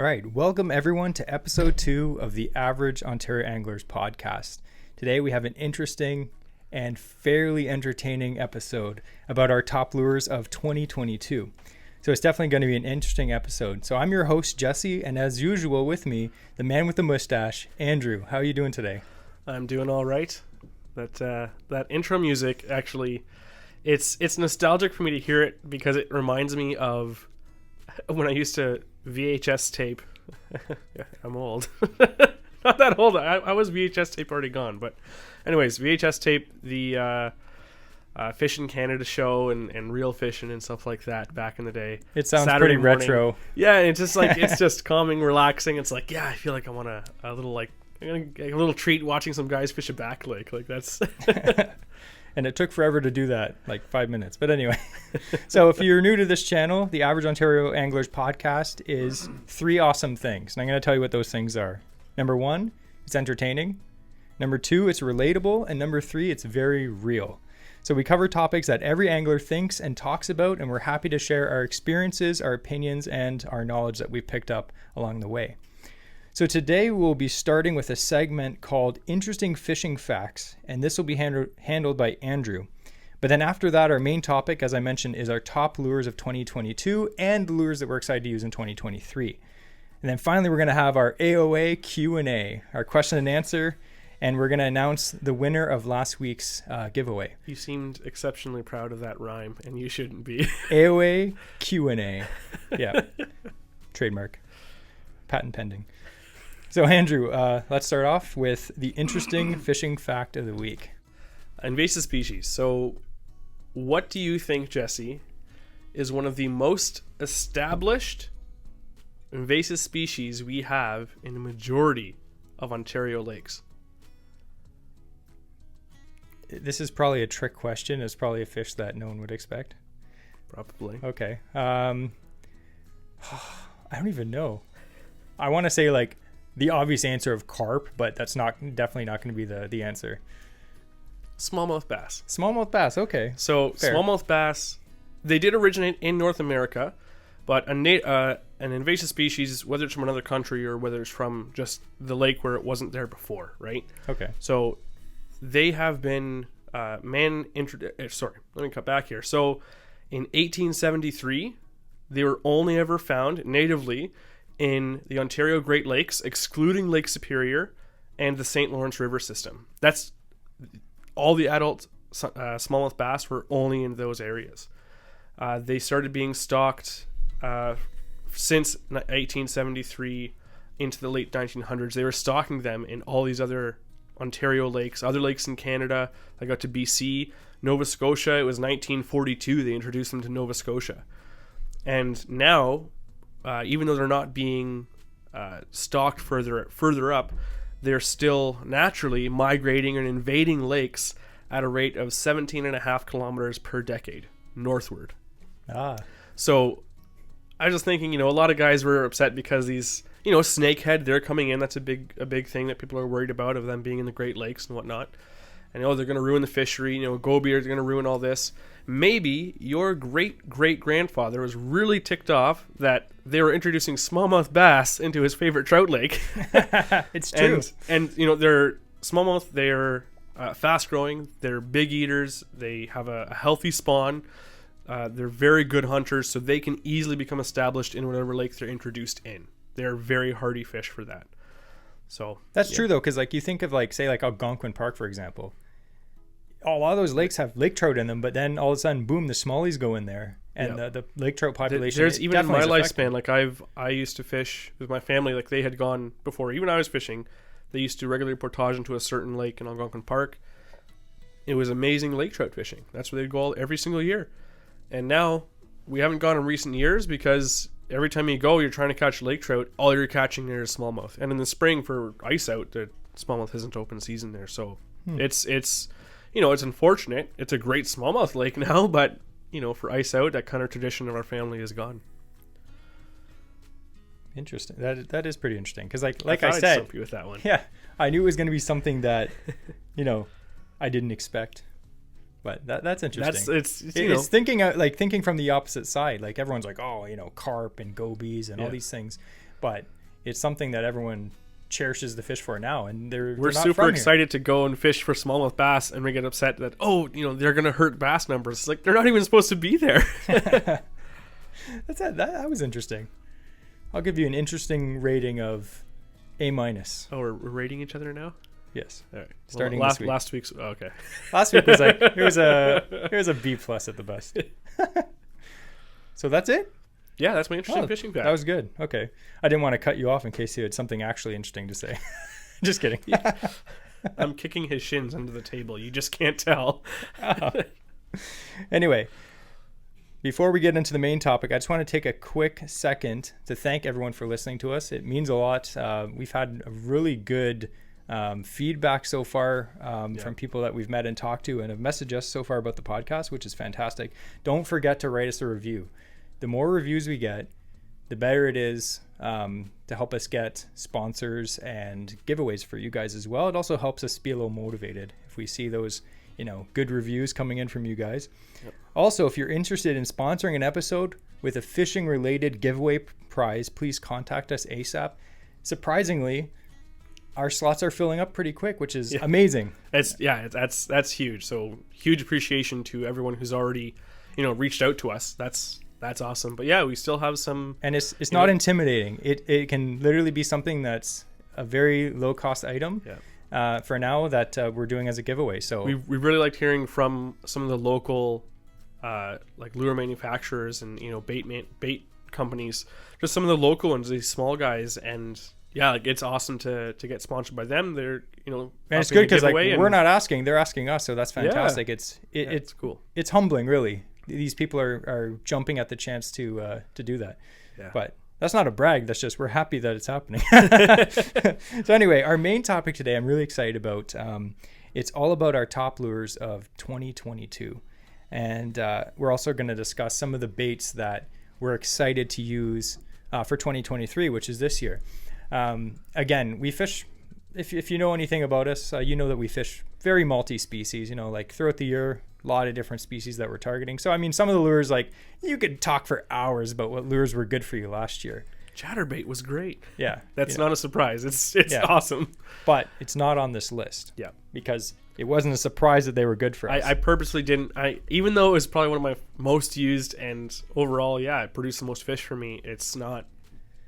All right, welcome everyone to episode 2 of the Average Ontario Anglers podcast. Today we have an interesting and fairly entertaining episode about our top lures of 2022. So it's definitely going to be an interesting episode. So I'm your host, Jesse, and as usual with me, the man with the mustache, Andrew. How are you doing today? I'm doing all right. That intro music, actually, it's nostalgic for me to hear it because it reminds me of when I used to VHS tape. Yeah, I'm old. Not that old. I was VHS tape already gone. But anyways, VHS tape, the Fish in Canada show and Real Fishing and stuff like that back in the day. It sounds Saturday pretty morning. retro. Yeah, it's just like, it's just calming, relaxing. It's like, yeah, I feel like I want a little, like, I'm gonna get a little treat watching some guys fish a back lake. Like, that's... And it took forever to do that, like 5 minutes. But anyway, so if you're new to this channel, the Average Ontario Anglers podcast is 3 awesome things. And I'm going to tell you what those things are. Number 1, it's entertaining. Number 2, it's relatable. And number 3, it's very real. So we cover topics that every angler thinks and talks about, and we're happy to share our experiences, our opinions, and our knowledge that we've picked up along the way. So today we'll be starting with a segment called Interesting Fishing Facts, and this will be handled by Andrew. But then after that, our main topic, as I mentioned, is our top lures of 2022 and the lures that we're excited to use in 2023. And then finally, we're going to have our AOA Q&A, our question and answer, and we're going to announce the winner of last week's giveaway. You seemed exceptionally proud of that rhyme, and you shouldn't be. AOA Q&A. Yeah. Trademark. Patent pending. So Andrew, let's start off with the interesting fishing fact of the week. Invasive species. So what do you think, Jesse, is one of the most established invasive species we have in the majority of Ontario lakes? This is probably a trick question. It's probably a fish that no one would expect. Probably. Okay. I don't even know. I want to say like the obvious answer of carp, but that's definitely not going to be the answer. Smallmouth bass. Smallmouth bass, okay. So fair. Smallmouth bass, they did originate in North America, but an invasive species, whether it's from another country or whether it's from just the lake where it wasn't there before, right? Okay. So they have been let me cut back here. So in 1873, they were only ever found natively in the Ontario Great Lakes, excluding Lake Superior and the St. Lawrence River system. That's all the adult smallmouth bass were only in those areas. They started being stocked since 1873 into the late 1900s. They were stocking them in all these other Ontario lakes, other lakes in Canada. I got to BC, Nova Scotia. It was 1942 they introduced them to Nova Scotia. And now, even though they're not being stocked further up, they're still naturally migrating and invading lakes at a rate of 17.5 kilometers per decade northward. So I was just thinking, a lot of guys were upset because these, snakehead, they're coming in. That's a big thing that people are worried about, of them being in the Great Lakes and whatnot. And they're going to ruin the fishery. Gobiers are going to ruin all this. Maybe your great-great-grandfather was really ticked off that they were introducing smallmouth bass into his favorite trout lake. It's true. And they're smallmouth, they're fast-growing, they're big eaters, they have a healthy spawn, they're very good hunters, so they can easily become established in whatever lake they're introduced in. They're very hardy fish for that. So that's true, though, because you think of say Algonquin Park, for example. A lot of those lakes have lake trout in them, but then all of a sudden, boom, the smallies go in there, and the lake trout population. There's even in my lifespan, I used to fish with my family. Like, they had gone before even I was fishing. They used to regularly portage into a certain lake in Algonquin Park. It was amazing lake trout fishing. That's where they'd go every single year. And now we haven't gone in recent years because every time you go, you're trying to catch lake trout. All you're catching there is smallmouth. And in the spring, for ice out, the smallmouth isn't open season there, so it's. It's unfortunate. It's a great smallmouth lake now, but, for ice out, that kind of tradition of our family is gone. Interesting. That is pretty interesting. Because I said, I'd stump you with that one. Yeah, I knew it was going to be something that, I didn't expect. But that's interesting. It's thinking from the opposite side. Like, everyone's like, oh, carp and gobies and all these things. but it's something that everyone cherishes the fish for now, and we're not super from here. excited to go and fish for smallmouth bass, and we get upset that they're gonna hurt bass numbers. It's like they're not even supposed to be there. That was interesting. I'll give you an interesting rating of A-. Oh, we're rating each other now. Yes. All right. Starting well, this week. last week's okay. Last week was like it was a B+ at the best. So that's it. Yeah, that's my interesting fishing fact. That was good. Okay. I didn't want to cut you off in case you had something actually interesting to say. Just kidding. I'm kicking his shins under the table. You just can't tell. Anyway, before we get into the main topic, I just want to take a quick second to thank everyone for listening to us. It means a lot. We've had a really good feedback so far from people that we've met and talked to and have messaged us so far about the podcast, which is fantastic. Don't forget to write us a review. The more reviews we get, the better it is to help us get sponsors and giveaways for you guys as well. It also helps us be a little motivated if we see those, good reviews coming in from you guys. Yep. Also, if you're interested in sponsoring an episode with a fishing related giveaway prize, please contact us ASAP. Surprisingly, our slots are filling up pretty quick, which is amazing. That's huge. So huge appreciation to everyone who's already, reached out to us. That's awesome. But yeah, we still have some, and it's not intimidating. It can literally be something that's a very low cost item for now that we're doing as a giveaway. So we really liked hearing from some of the local like lure manufacturers and bait companies, just some of the local ones, these small guys, and it's awesome to get sponsored by them. They're and it's good because we're not asking, they're asking us, so that's fantastic. It's cool. It's humbling, really. These people are jumping at the chance to do that. Yeah. But that's not a brag. That's just we're happy that it's happening. So anyway, our main topic today, I'm really excited about. It's all about our top lures of 2022, and we're also going to discuss some of the baits that we're excited to use for 2023, which is this year. Again, we fish. If you know anything about us, you know that we fish very multi-species. Like throughout the year, a lot of different species that we're targeting. So, I mean, some of the lures, like, you could talk for hours about what lures were good for you last year. Chatterbait was great. Yeah. That's not a surprise. It's awesome. But it's not on this list. Yeah. Because it wasn't a surprise that they were good for us. I purposely didn't. Even though it was probably one of my most used and overall, it produced the most fish for me, it's not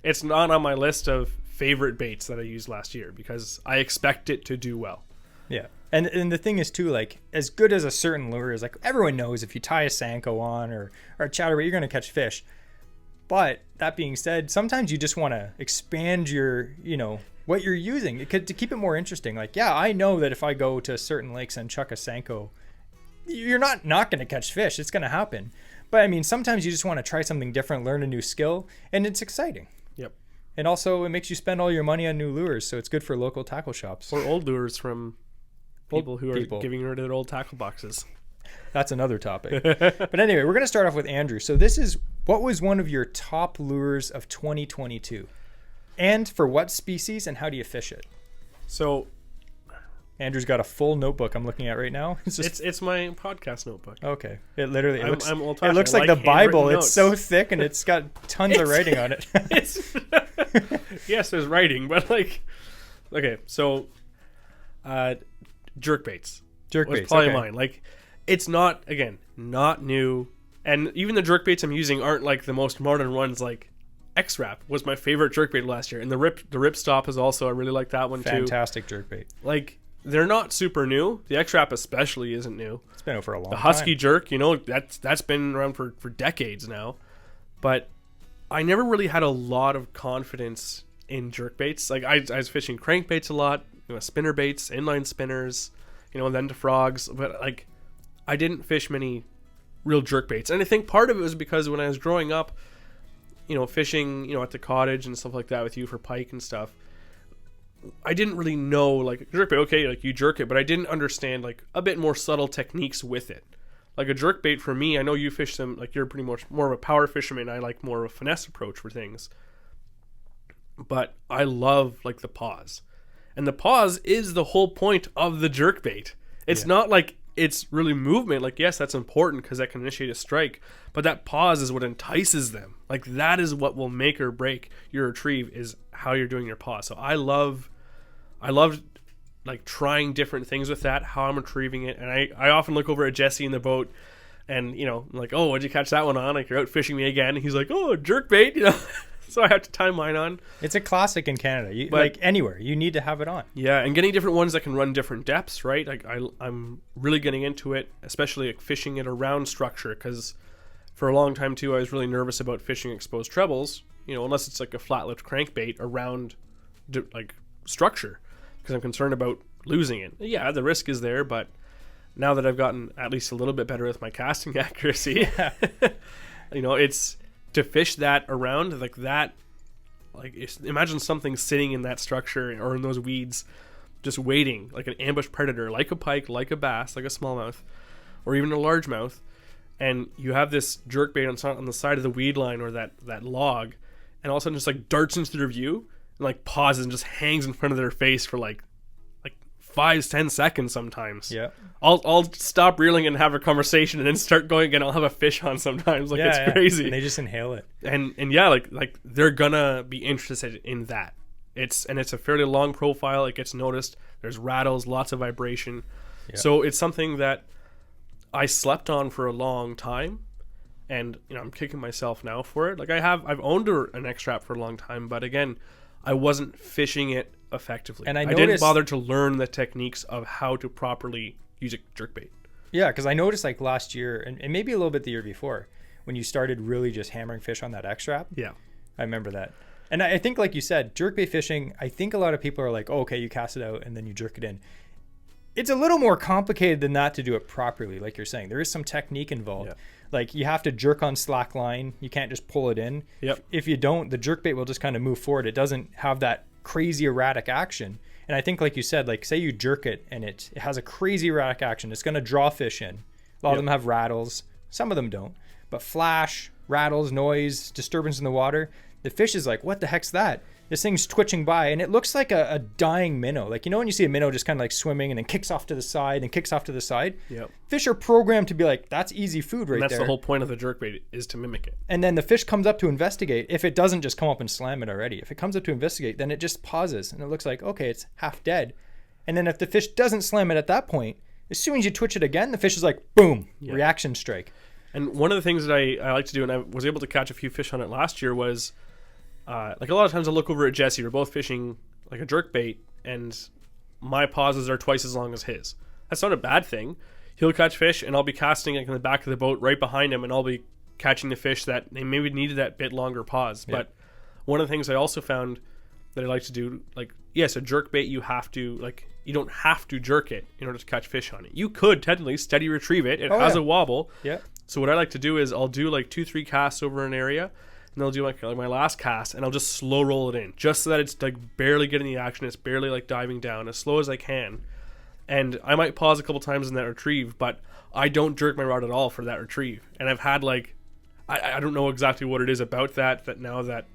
on my list of favorite baits that I used last year because I expect it to do well. Yeah. And the thing is too, like, as good as a certain lure is, like, everyone knows if you tie a Senko on or a chatterbait, you're going to catch fish. But that being said, sometimes you just want to expand your, what you're using to keep it more interesting. Like, I know that if I go to certain lakes and chuck a Senko, you're not going to catch fish. It's going to happen. But I mean, sometimes you just want to try something different, learn a new skill, and it's exciting. Yep. And also it makes you spend all your money on new lures. So it's good for local tackle shops. Or old lures from people who are giving rid of their old tackle boxes. That's another topic. But anyway, we're going to start off with Andrew. So what was one of your top lures of 2022? And for what species and how do you fish it? So Andrew's got a full notebook I'm looking at right now. It's my podcast notebook. Okay. It literally looks like the Bible. It's so thick and it's got tons of writing on it. Yes, there's writing, but okay, so jerkbaits. Was probably mine. Like, it's not new, and even the jerkbaits I'm using aren't like the most modern ones. Like X-Wrap was my favorite jerkbait last year, and the Ripstop is also, I really like that one too. Fantastic jerkbait. Like, they're not super new. The X-Wrap especially isn't new. It's been out for a long time. The Husky jerk, that's been around for decades now. But I never really had a lot of confidence in jerkbaits. Like, I was fishing crankbaits a lot, spinner baits, inline spinners, and then to frogs. But like, I didn't fish many real jerkbaits. And I think part of it was because when I was growing up, fishing, at the cottage and stuff like that with you for pike and stuff, I didn't really know, like, jerkbait, okay, like, you jerk it, but I didn't understand, like, a bit more subtle techniques with it. Like, a jerkbait for me, I know you fish them, like, you're pretty much more of a power fisherman. I like more of a finesse approach for things. But I love, like, the pause. And the pause is the whole point of the jerkbait. It's not like it's really movement. Like, yes, that's important because that can initiate a strike, but that pause is what entices them. Like, that is what will make or break your retrieve, is how you're doing your pause. So I love like trying different things with that, how I'm retrieving it. And I often look over at Jesse in the boat and, you know, I'm like, oh, what'd you catch that one on? Like, you're out fishing me again. And he's like, oh, jerkbait, you know. So I have to tie mine on. It's a classic in Canada. Like anywhere, you need to have it on. Yeah, and getting different ones that can run different depths, right? Like I'm really getting into it, especially like fishing it around structure, because for a long time too, I was really nervous about fishing exposed trebles. You know, unless it's like a flat lift crankbait around like structure, because I'm concerned about losing it. Yeah, the risk is there, but now that I've gotten at least a little bit better with my casting accuracy, you know, it's to fish that around like that. Like, imagine something sitting in that structure or in those weeds, just waiting, like an ambush predator, like a pike, like a bass, like a smallmouth, or even a largemouth, and you have this jerkbait on the side of the weed line or that log, and all of a sudden just like darts into their view and like pauses and just hangs in front of their face for like 5-10 seconds sometimes. Yeah. I'll stop reeling and have a conversation and then start going again. I'll have a fish on sometimes. Like, it's crazy. And they just inhale it. And yeah, like they're gonna be interested in that. It's a fairly long profile. It gets noticed. There's rattles, lots of vibration. Yeah. So it's something that I slept on for a long time, and you know, I'm kicking myself now for it. Like, I've owned an X-Trap for a long time, but again, I wasn't fishing it effectively. And I didn't bother to learn the techniques of how to properly use a jerkbait. Yeah, because I noticed like last year and maybe a little bit the year before, when you started really just hammering fish on that X-Trap. Yeah. I remember that. And I think, like you said, jerkbait fishing, I think a lot of people are like, oh, okay, you cast it out and then you jerk it in. It's a little more complicated than that to do it properly, like you're saying. There is some technique involved. Yeah. Like, you have to jerk on slack line. You can't just pull it in. Yep. If you don't, the jerkbait will just kind of move forward. It doesn't have that crazy erratic action. And I think, like you said, like, say you jerk it and it has a crazy erratic action, it's going to draw fish in. A lot of them have rattles. Some of them don't. But flash, rattles, noise, disturbance in the water, the fish is like, what the heck's that? This thing's twitching by, and it looks like a dying minnow. Like, you know when you see a minnow just kind of like swimming and then kicks off to the side and kicks off to the side? Yep. Fish are programmed to be like, that's easy food right there. And that's the whole point of the jerkbait, is to mimic it. And then the fish comes up to investigate. If it doesn't just come up and slam it already, if it comes up to investigate, then it just pauses, and it looks like, okay, it's half dead. And then if the fish doesn't slam it at that point, as soon as you twitch it again, the fish is like, boom, reaction strike. And one of the things that I like to do, and I was able to catch a few fish on it last year, was like a lot of times I'll look over at Jesse. We're both fishing like a jerkbait, and my pauses are twice as long as his. That's not a bad thing. He'll catch fish, and I'll be casting like in the back of the boat right behind him, and I'll be catching the fish that they maybe needed that bit longer pause. Yeah. But one of the things I also found that I like to do, like, yes, a jerkbait, you don't have to jerk it in order to catch fish on it. You could technically steady retrieve it. It has a wobble. Yeah. So what I like to do is I'll do like 2-3 casts over an area, and I'll do like my last cast, and I'll just slow roll it in, just so that it's like barely getting the action. It's barely like diving down, as slow as I can. And I might pause a couple times in that retrieve, but I don't jerk my rod at all for that retrieve. And I've had like, I don't know exactly what it is about that now that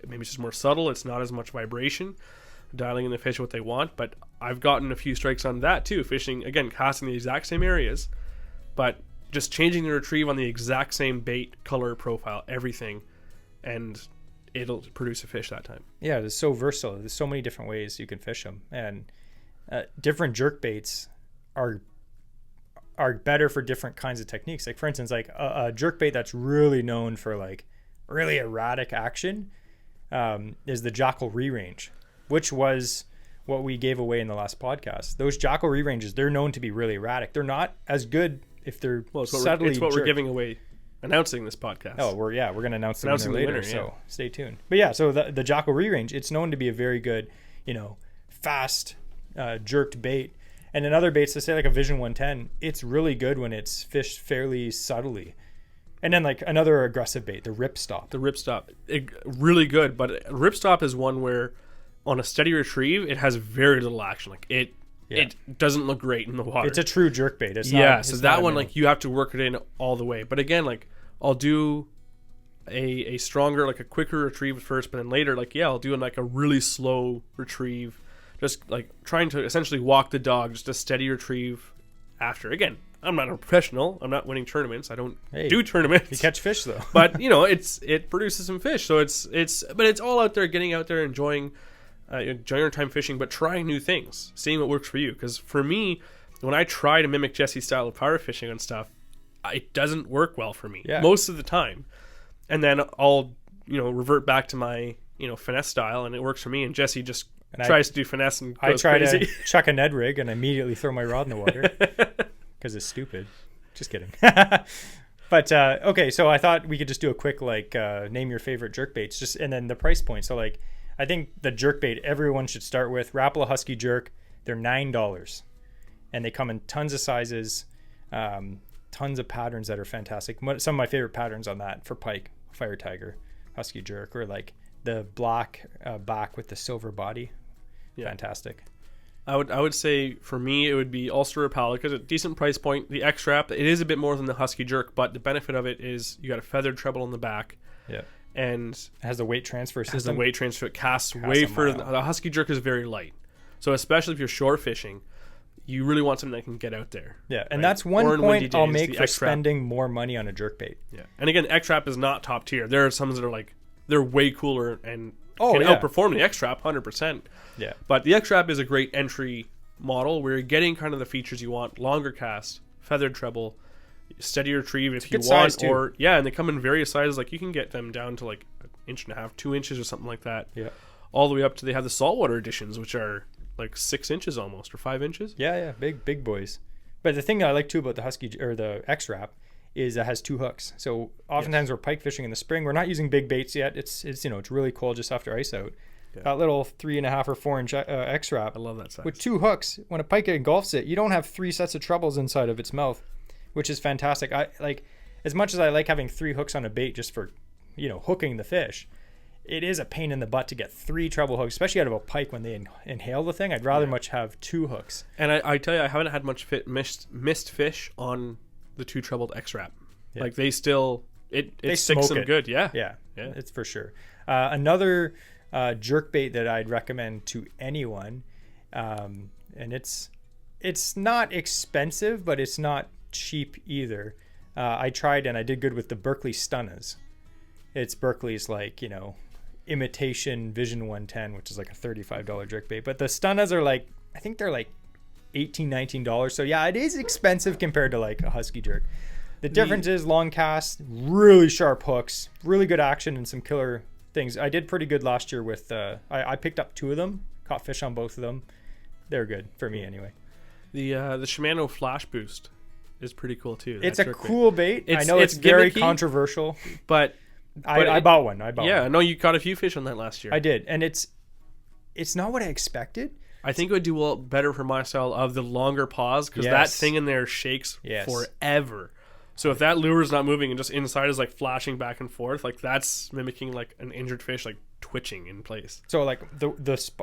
maybe it's just more subtle. It's not as much vibration, dialing in the fish what they want. But I've gotten a few strikes on that too, fishing, again, casting the exact same areas, but just changing the retrieve on the exact same bait, color, profile, everything, and it'll produce a fish that time. Yeah, it's so versatile. There's so many different ways you can fish them, and different jerk baits are better for different kinds of techniques. Like, for instance, like a jerk bait that's really known for like really erratic action is the Jackal re-range, which was what we gave away in the last podcast. Those Jackal re-ranges, they're known to be really erratic. They're not as good if they're subtly it's what we're giving away, announcing this podcast. Oh, we're going to announce the winner later, so stay tuned. But yeah, so the Jackal re-range, it's known to be a very good, fast jerked bait. And in other baits, let's say like a Vision 110, it's really good when it's fished fairly subtly. And then like another aggressive bait, the ripstop. The ripstop, really good, but ripstop is one where on a steady retrieve, it has very little action. Like it doesn't look great in the water. It's a true jerkbait. So that one, like, you have to work it in all the way. But again, like, I'll do a stronger, like a quicker retrieve first, but then later, like, I'll do like a really slow retrieve, just like trying to essentially walk the dog, just a steady retrieve, after. Again, I'm not a professional. I'm not winning tournaments. I don't Hey, do tournaments. You catch fish though. But it produces some fish. So it's all out there, getting out there, enjoying your time fishing, but trying new things, seeing what works for you. Because for me, when I try to mimic Jesse's style of power fishing and stuff, it doesn't work well for me most of the time. And then I'll revert back to my finesse style, and it works for me. And Jesse just tries to do finesse and goes crazy. To chuck a Ned rig and immediately throw my rod in the water because it's stupid. Just kidding. But okay, so I thought we could just do a quick name your favorite jerkbaits, and then the price point. So I think the jerkbait everyone should start with, Rapala Husky Jerk. They're $9, and they come in tons of sizes, tons of patterns that are fantastic. Some of my favorite patterns on that for pike, Fire Tiger, Husky Jerk, or the black back with the silver body. Yeah. Fantastic. I would say for me it would be Ulster Rapala, because a decent price point. The X-Wrap, it is a bit more than the Husky Jerk, but the benefit of it is you got a feathered treble on the back. Yeah. And it has the weight transfer system. Has the weight transfer. It casts way further. The Husky Jerk is very light. So especially if you're shore fishing, you really want something that can get out there. Yeah, and that's one point I'll make for spending more money on a jerkbait. Yeah. And again, X-Wrap is not top tier. There are some that are they're way cooler and can outperform the X-Wrap 100%. Yeah. But the X-Wrap is a great entry model where you're getting kind of the features you want: longer cast, feathered treble, steady retrieve if you want, and they come in various sizes. You can get them down to 1.5 inches, 2 inches or something like that. Yeah. All the way up to, they have the saltwater editions, which are 6 inches almost, or 5 inches. Yeah, big boys. But the thing that I like too about the Husky or the X-Wrap is it has 2 hooks. So oftentimes we're pike fishing in the spring. We're not using big baits yet. It's it's really cold just after ice out. Yeah. That little 3.5 or 4 inch X-Wrap. I love that size. With 2 hooks, when a pike engulfs it, you don't have 3 sets of trebles inside of its mouth, which is fantastic. I as much as I like having 3 hooks on a bait just for hooking the fish, it is a pain in the butt to get 3 treble hooks, especially out of a pike when they inhale the thing. I'd rather much have 2 hooks. And I tell you, I haven't had much missed fish on the 2 trebled X-Wrap. Yeah. They still it sticks them good. Yeah, it's for sure. Another jerkbait that I'd recommend to anyone, and it's not expensive, but it's not cheap either. I tried and I did good with the Berkeley Stunnas. It's Berkeley's imitation Vision 110, which is a $35 jerkbait, but the Stunnas are I think they're $18-19. So yeah, it is expensive compared to a Husky Jerk. The difference is long cast, really sharp hooks, really good action, and some killer things. I did pretty good last year with I picked up 2 of them, caught fish on both of them. They're good for me anyway. The Shimano Flash Boost is pretty cool too. It's a cool bait. I know it's very controversial, but I bought one. I know you caught a few fish on that last year. I did, and it's not what I expected. I think it would do well better for my style of the longer pause, because that thing in there shakes forever. So if that lure is not moving and just inside is flashing back and forth, that's mimicking an injured fish twitching in place. So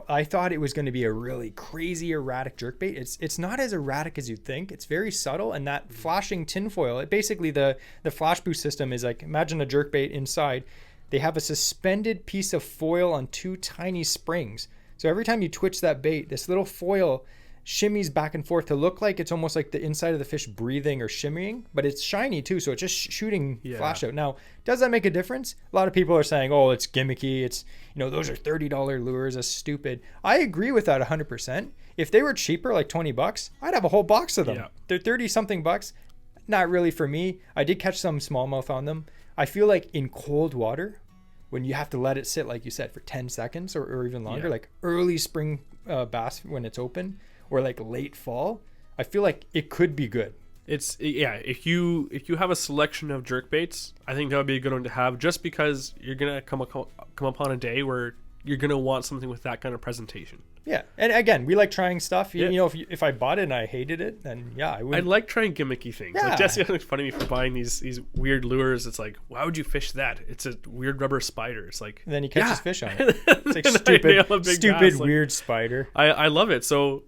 I thought it was going to be a really crazy erratic jerkbait. It's not as erratic as you'd think. It's very subtle, and that flashing tinfoil, it basically the flash boost system is imagine a jerkbait inside. They have a suspended piece of foil on 2 tiny springs. So every time you twitch that bait, this little foil shimmies back and forth to look like it's almost like the inside of the fish breathing or shimmying, but it's shiny too, so it's just shooting flash out. Now, does that make a difference? A lot of people are saying, oh, it's gimmicky, it's those are $30 lures, that's stupid. I agree with that 100%. If they were cheaper, $20, I'd have a whole box of them. They're 30 something bucks. Not really for me. I did catch some smallmouth on them. I feel in cold water, when you have to let it sit, like you said, for 10 seconds or even longer, early spring bass when it's open, or late fall, I feel it could be good. If you have a selection of jerkbaits, I think that would be a good one to have, just because you're gonna come upon a day where you're gonna want something with that kind of presentation. Yeah, and again, we like trying stuff. If I bought it and I hated it, then I would. I like trying gimmicky things. Yeah. Jesse makes fun of me for buying these weird lures. It's why would you fish that? It's a weird rubber spider. It's and then he catches fish on it. It's stupid, weird spider. I love it. So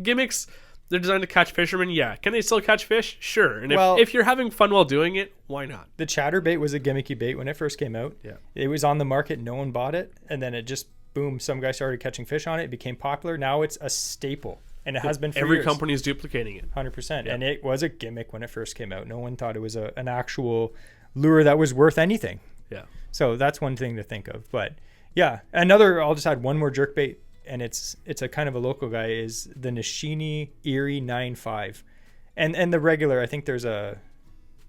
gimmicks, they're designed to catch fishermen. Yeah, can they still catch fish? Sure. And if you're having fun while doing it, why not? The chatterbait was a gimmicky bait when it first came out. Yeah, it was on the market, no one bought it, and then it just boom, some guy started catching fish on it. It became popular. Now it's a staple. And it has been for every years. company is duplicating it. 100%. Yeah. And it was a gimmick when it first came out. No one thought it was an actual lure that was worth anything. Yeah. So that's one thing to think of. But yeah, I'll just add one more jerkbait, and it's a kind of a local guy, is the Nishini Erie 9.5. And the regular, I think there's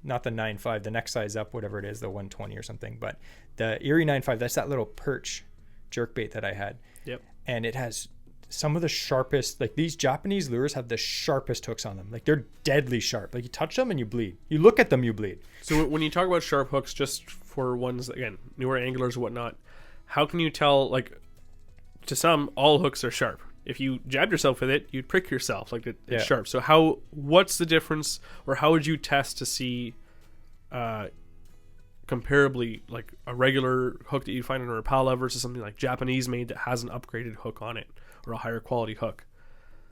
not the 9.5, the next size up, whatever it is, the 120 or something. But the Erie 9.5, that's that little perch jerkbait that I had. Yep. And it has some of the sharpest, like these Japanese lures have the sharpest hooks on them. Like they're deadly sharp. Like you touch them and you bleed. You look at them, you bleed. So when you talk about sharp hooks, just for ones, again, newer anglers and whatnot, how can you tell, like, to some, all hooks are sharp. If you jabbed yourself with it, you'd prick yourself. Like it's sharp. So what's the difference, or how would you test to see comparably, like a regular hook that you find in a Rapala versus something like Japanese made that has an upgraded hook on it, or a higher quality hook?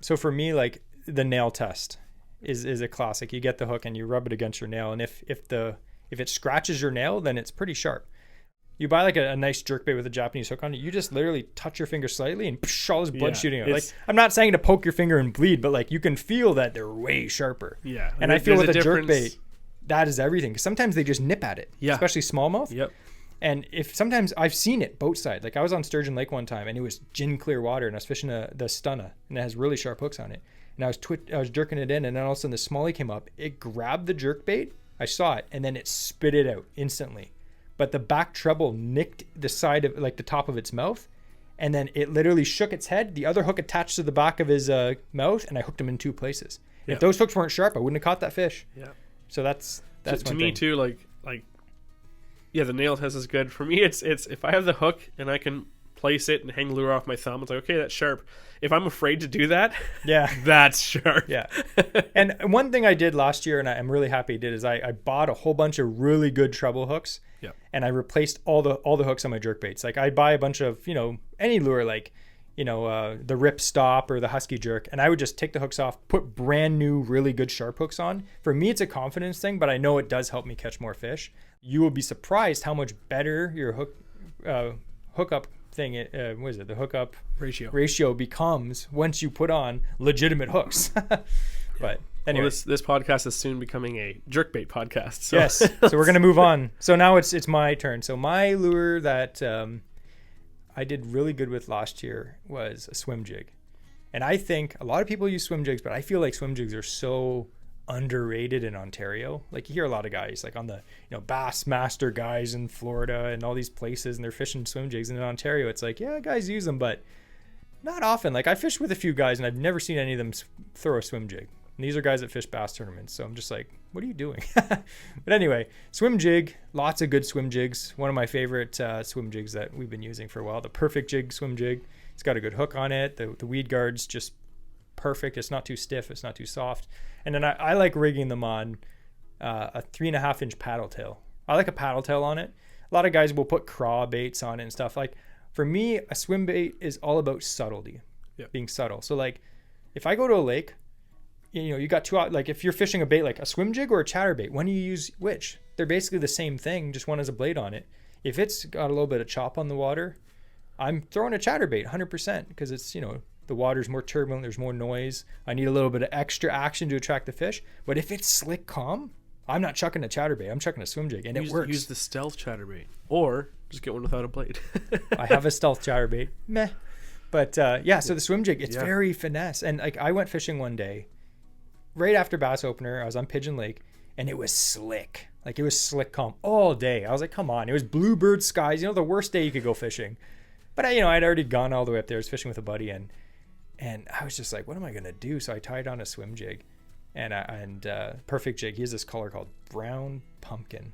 So for me, like the nail test is a classic. You get the hook and you rub it against your nail, and if it scratches your nail, then it's pretty sharp. You buy like a nice jerkbait with a Japanese hook on it, you just literally touch your finger slightly and all this blood shooting out. Like, I'm not saying to poke your finger and bleed, but like you can feel that they're way sharper. Yeah. And I feel with a jerkbait, that is everything. Because sometimes they just nip at it, especially smallmouth. Yep. And sometimes I've seen it boat side. Like I was on Sturgeon Lake one time and it was gin clear water, and I was fishing the Stunna, and it has really sharp hooks on it. And I was jerking it in, and then all of a sudden the smallie came up. It grabbed the jerkbait. I saw it, and then it spit it out instantly. But the back treble nicked the side of, like, the top of its mouth, and then it literally shook its head. The other hook attached to the back of his mouth, and I hooked him in two places. If those hooks weren't sharp, I wouldn't have caught that fish. Yeah. So that's to me too. Like yeah, the nail test is good for me. It's if I have the hook and I can place it and hang the lure off my thumb, it's like, okay, that's sharp. If I'm afraid to do that, that's sharp. Yeah. And one thing I did last year, and I'm really happy I did, is I bought a whole bunch of really good treble hooks. Yeah. And I replaced all the hooks on my jerkbaits. Like I buy a bunch of, any lure, like, the Rip Stop or the Husky Jerk, and I would just take the hooks off, put brand new, really good sharp hooks on. For me, it's a confidence thing, but I know it does help me catch more fish. You will be surprised how much better your hookup thing, the hookup ratio becomes once you put on legitimate hooks. But anyway, well, this podcast is soon becoming a jerkbait podcast. So. Yes. So we're gonna move on. So now it's my turn. So my lure that I did really good with last year was a swim jig, and I think a lot of people use swim jigs, but I feel like swim jigs are so underrated in Ontario. Like you hear a lot of guys like on the Bassmaster guys in Florida and all these places, and they're fishing swim jigs, and in Ontario it's like, yeah, guys use them, but not often. Like I fished with a few guys and I've never seen any of them throw a swim jig, and these are guys that fish bass tournaments, so I'm just like, what are you doing? But anyway, swim jig, lots of good swim jigs. One of my favorite swim jigs that we've been using for a while, the Perfect Jig swim jig. It's got a good hook on it. The weed guard's just perfect. It's not too stiff, it's not too soft. And then I like rigging them on a 3.5 inch paddle tail. I like a paddle tail on it. A lot of guys will put craw baits on it and stuff. Like for me, a swim bait is all about subtlety, being subtle. So like if I go to a lake, you got two, like if you're fishing a bait like a swim jig or a chatterbait, when do you use which? They're basically the same thing, just one has a blade on it. If it's got a little bit of chop on the water, I'm throwing a chatterbait 100%, because it's, the water's more turbulent, there's more noise. I need a little bit of extra action to attract the fish. But if it's slick calm, I'm not chucking a chatterbait, I'm chucking a swim jig, and it works. Use the stealth chatterbait, or just get one without a blade. I have a stealth chatterbait. Meh. But so the swim jig, it's very finesse. And like I went fishing one day, right after bass opener, I was on Pigeon Lake, and it was slick. Like it was slick calm all day. I was like, come on. It was bluebird skies, the worst day you could go fishing. But I'd already gone all the way up there. I was fishing with a buddy, and I was just like, what am I going to do? So I tied on a swim jig and Perfect Jig. He has this color called Brown Pumpkin,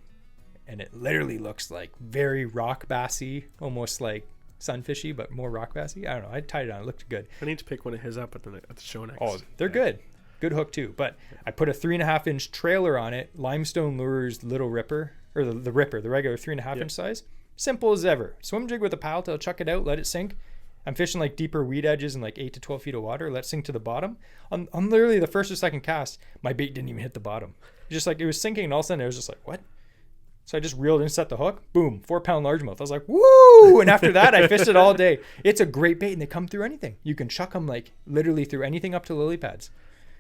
and it literally looks like very rock bassy, almost like sunfishy, but more rock bassy. I don't know. I tied it on. It looked good. I need to pick one of his up at the show next. Oh, they're good. Good hook too. But I put a 3.5 inch trailer on it, Limestone Lures Little Ripper, or the Ripper, the regular 3.5 inch size. Simple as ever. Swim jig with a paddle tail, chuck it out, let it sink. I'm fishing like deeper weed edges and like 8 to 12 feet of water. Let it sink to the bottom. On literally the first or second cast, my bait didn't even hit the bottom. Just like it was sinking, and all of a sudden it was just like, what? So I just reeled in, set the hook, boom, 4-pound largemouth. I was like, woo! And after that, I fished it all day. It's a great bait, and they come through anything. You can chuck them like literally through anything up to lily pads.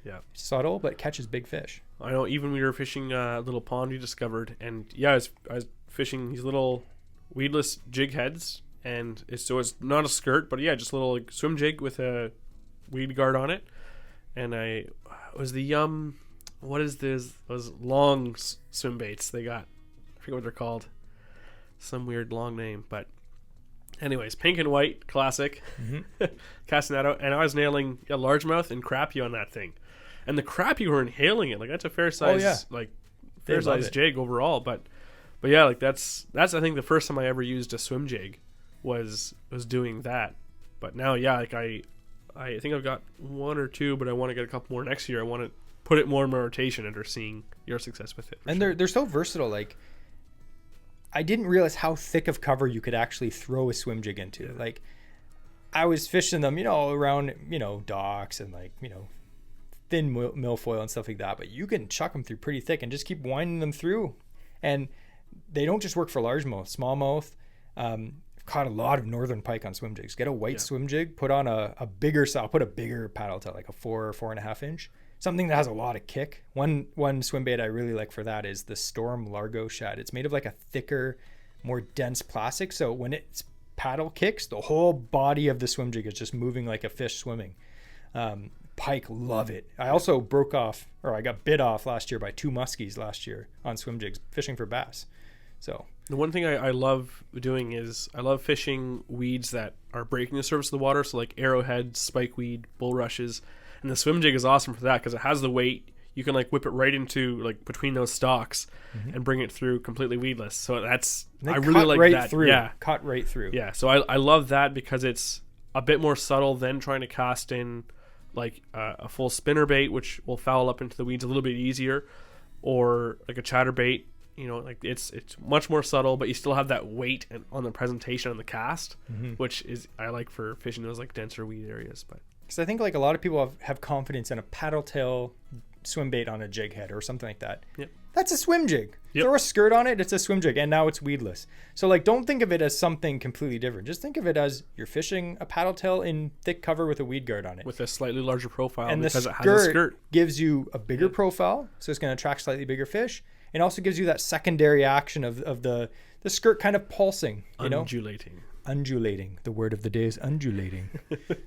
Yeah. Subtle, but catches big fish. I know. Even we were fishing a little pond we discovered, and yeah, I was fishing these little weedless jig heads, and it's not a skirt, but yeah, just a little like, swim jig with a weed guard on it, and it was the what is this? Those long swim baits they got. I forget what they're called. Some weird long name, but anyways, pink and white, classic. Casting that out, and I was nailing a largemouth and crappie on that thing, and the crappie were inhaling it. Like that's a fair size, fair size jig overall. But yeah, like that's I think the first time I ever used a swim jig was doing that. But now, yeah, like I think I've got one or two, but I want to get a couple more next year. I want to put it more in my rotation after seeing your success with it. And they're so versatile. Like, I didn't realize how thick of cover you could actually throw a swim jig into. Yeah. Like, I was fishing them, around, docks and like, thin milfoil and stuff like that. But you can chuck them through pretty thick and just keep winding them through. And they don't just work for largemouth, smallmouth. Caught a lot of northern pike on swim jigs. Get a white swim jig, put on a bigger saw, put a bigger paddle tail, like a 4 or 4.5 inch. Something that has a lot of kick. One swim bait I really like for that is the Storm Largo shad. It's made of like a thicker, more dense plastic. So when its paddle kicks, the whole body of the swim jig is just moving like a fish swimming. Pike love it. I also I got bit off last year by 2 muskies last year on swim jigs fishing for bass. So the one thing I love doing is I love fishing weeds that are breaking the surface of the water. So like arrowhead, spikeweed, bulrushes. And the swim jig is awesome for that because it has the weight. You can like whip it right into like between those stalks and bring it through completely weedless. So I really like right that. Through. Yeah, cut right through. Yeah, so I love that because it's a bit more subtle than trying to cast in like a full spinner bait, which will foul up into the weeds a little bit easier, or like a chatterbait. Like it's much more subtle, but you still have that weight on the presentation on the cast, which is I like for fishing those like denser weed areas, but. Because I think like a lot of people have confidence in a paddle tail swim bait on a jig head or something like that. Yep. That's a swim jig. Yep. Throw a skirt on it, it's a swim jig, and now it's weedless. So like don't think of it as something completely different. Just think of it as you're fishing a paddle tail in thick cover with a weed guard on it. With a slightly larger profile and because it has a skirt. Gives you a bigger profile, so it's going to attract slightly bigger fish. It also gives you that secondary action of the skirt kind of pulsing, Undulating. The word of the day is undulating.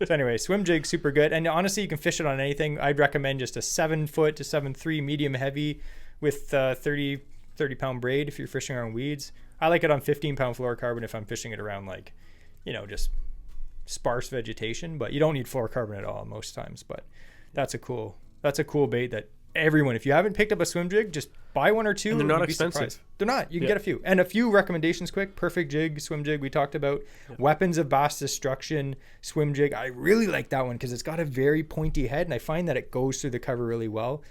So anyway, swim jig, super good. And honestly, you can fish it on anything. I'd recommend just a 7-foot to 7.3 medium heavy with 30 pound braid if you're fishing around weeds. I like it on 15-pound fluorocarbon if I'm fishing it around like, just sparse vegetation. But you don't need fluorocarbon at all most times. But that's a cool bait that everyone, if you haven't picked up a swim jig, just buy one or two. And they're not expensive. They're not. You can get a few. And a few recommendations quick. Perfect jig, swim jig we talked about. Weapons of Bass Destruction, swim jig. I really like that one because it's got a very pointy head, and I find that it goes through the cover really well.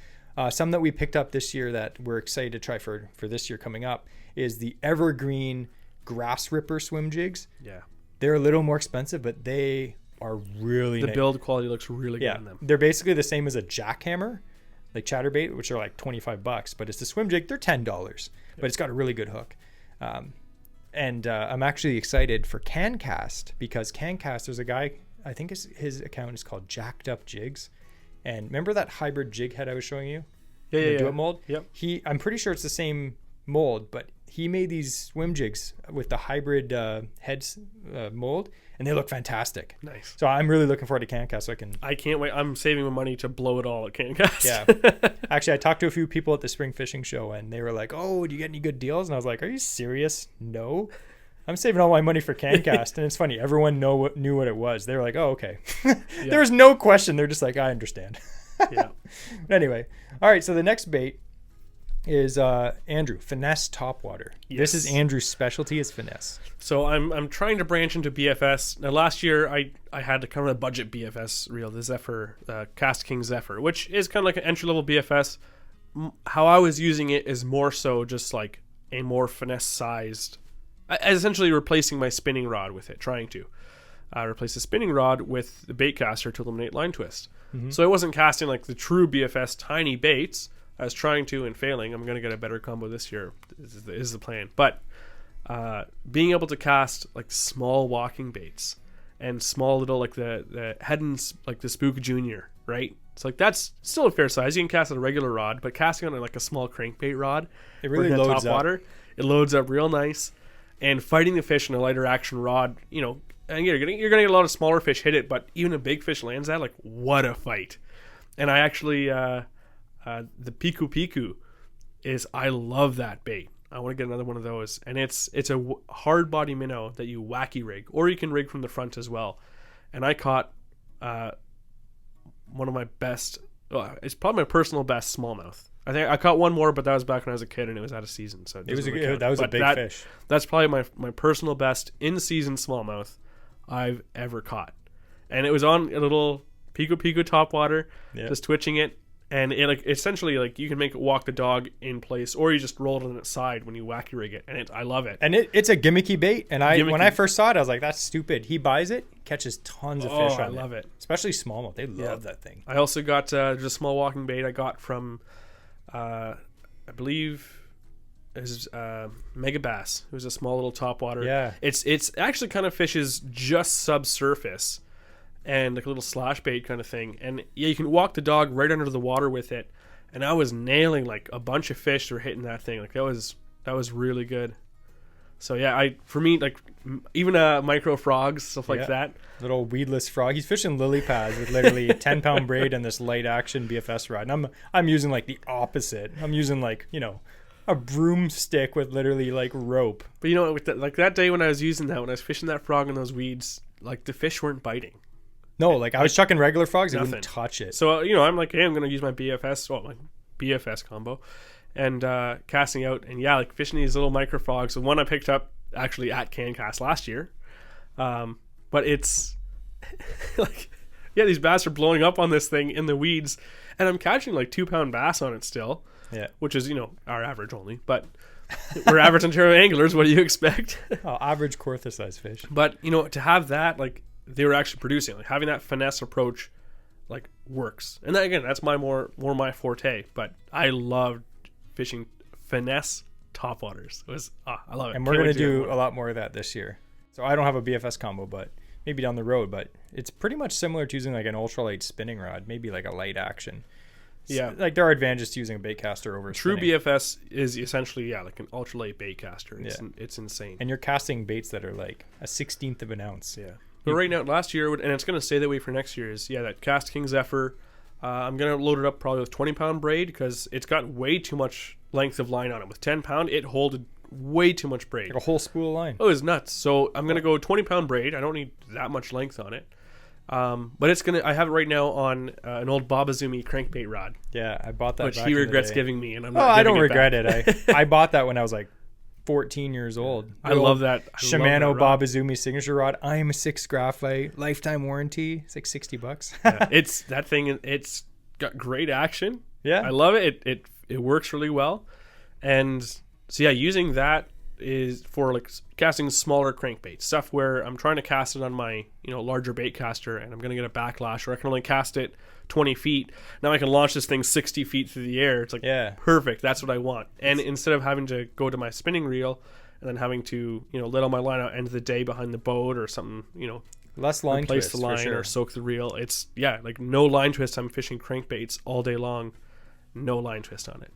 Some that we picked up this year that we're excited to try for this year coming up is the Evergreen Grass Ripper swim jigs. Yeah. They're a little more expensive, but they are really nice. The build quality looks really good on them. They're basically the same as a jackhammer, like chatterbait, which are like $25, but it's the swim jig. They're $10, but it's got a really good hook. And I'm actually excited for CanCast because CanCast, there's a guy, I think his account is called Jacked Up Jigs. And remember that hybrid jig head I was showing you? Yeah. Do it mold? Yep. I'm pretty sure it's the same mold, but he made these swim jigs with the hybrid heads mold, and they look fantastic. Nice. So I'm really looking forward to CanCast. So I can't wait. I'm saving my money to blow it all at CanCast. Yeah. Actually, I talked to a few people at the spring fishing show, and they were like, "Oh, do you get any good deals?" And I was like, "Are you serious? No. I'm saving all my money for CanCast." And it's funny. Everyone knew what it was. They were like, "Oh, okay." There was no question. They're just like, "I understand." Yeah. Anyway. All right. So the next bait is Andrew, finesse topwater. Yes. This is Andrew's specialty, is finesse. So I'm trying to branch into BFS. Now last year I had to come with a budget BFS reel, the Zephyr, Cast King Zephyr, which is kind of like an entry level BFS. How I was using it is more so just like a more finesse sized, essentially replacing my spinning rod with it, trying to replace the spinning rod with the bait caster to eliminate line twist. Mm-hmm. So I wasn't casting like the true BFS tiny baits. I was trying to and failing. I'm going to get a better combo this year is the plan. But being able to cast like small walking baits and small little like the Heddon's like the Spook Junior, right? It's like that's still a fair size. You can cast on a regular rod, but casting on like a small crankbait rod, it really loads up. Water, it loads up real nice. And fighting the fish in a lighter action rod, you know, and you're gonna get a lot of smaller fish hit it, but even a big fish lands that, like what a fight. And I actually the Piku Piku I love that bait. I want to get another one of those, and it's a hard body minnow that you wacky rig, or you can rig from the front as well. And I caught one of my best, it's probably my personal best smallmouth. I think I caught one more, but that was back when I was a kid and it was out of season, so that was a big fish. That's probably my personal best in season smallmouth I've ever caught, and it was on a little Pico Pico topwater, just twitching it. And it like essentially like you can make it walk the dog in place, or you just roll it on its side when you wacky rig it, and I love it. And it's a gimmicky bait. And when I first saw it, I was like, "That's stupid." He buys it, catches tons of fish on it. I love it, especially smallmouth. They love that thing. I also got just a small walking bait I got from, I believe, is Mega Bass. It was a small little topwater. Yeah, it's actually kind of fishes just subsurface. And like a little slash bait kind of thing, and yeah, you can walk the dog right under the water with it. And I was nailing like a bunch of fish that were hitting that thing. Like that was really good. So yeah, for me like even micro frogs, stuff like that. Little weedless frog. He's fishing lily pads with literally a 10-pound braid and this light action BFS rod. And I'm using like the opposite. I'm using like a broomstick with literally like rope. But with like that day when I was using that, when I was fishing that frog in those weeds, like the fish weren't biting. No, like I was chucking regular frogs, it wouldn't touch it. So, I'm like, hey, I'm going to use my BFS combo and casting out. And yeah, like fishing these little micro frogs. The one I picked up actually at CanCast last year. But it's like, yeah, these bass are blowing up on this thing in the weeds. And I'm catching like 2-pound bass on it still. Yeah. Which is, our average only. But we're average Ontario anglers. What do you expect? Average Kawartha size fish. But, to have that, like, they were actually producing, like having that finesse approach like works. And that, again, that's more my forte, but I loved fishing finesse topwaters. It was I love it. And we're going to do a lot more of that this year. So I don't have a BFS combo, but maybe down the road, but it's pretty much similar to using like an ultralight spinning rod, maybe like a light action. Yeah. Like there are advantages to using a bait caster over True spinning. BFS is essentially like an ultralight bait caster. It's insane. And you're casting baits that are like a 16th of an ounce. Yeah. But right now, last year, and it's going to stay that way for next year, is that Cast King Zephyr. I'm going to load it up probably with 20-pound braid because it's got way too much length of line on it. With 10-pound, it holded way too much braid. Like a whole spool of line. Oh, it's nuts. So I'm going to go 20-pound braid. I don't need that much length on it. But I have it right now on an old Babazumi crankbait rod. Yeah, I bought that which back he in the regrets day. giving me, and I'm not. I don't regret it. I bought that when I was like 14 years old. I love that. Shimano Babazumi signature rod. I'm a 6 graphite, lifetime warranty. It's like $60. Yeah, it's that thing. It's got great action. Yeah, I love it. It works really well, and so yeah, using that is for like casting smaller crankbaits, stuff where I'm trying to cast it on my larger bait caster, and I'm gonna get a backlash, or I can only cast it 20 feet. Now I can launch this thing 60 feet through the air. It's like perfect. That's what I want. And instead of having to go to my spinning reel and then having to let all my line out end of the day behind the boat or something, less line replace twist, the line for sure. or soak the reel. It's like no line twist. I'm fishing crankbaits all day long, no line twist on it.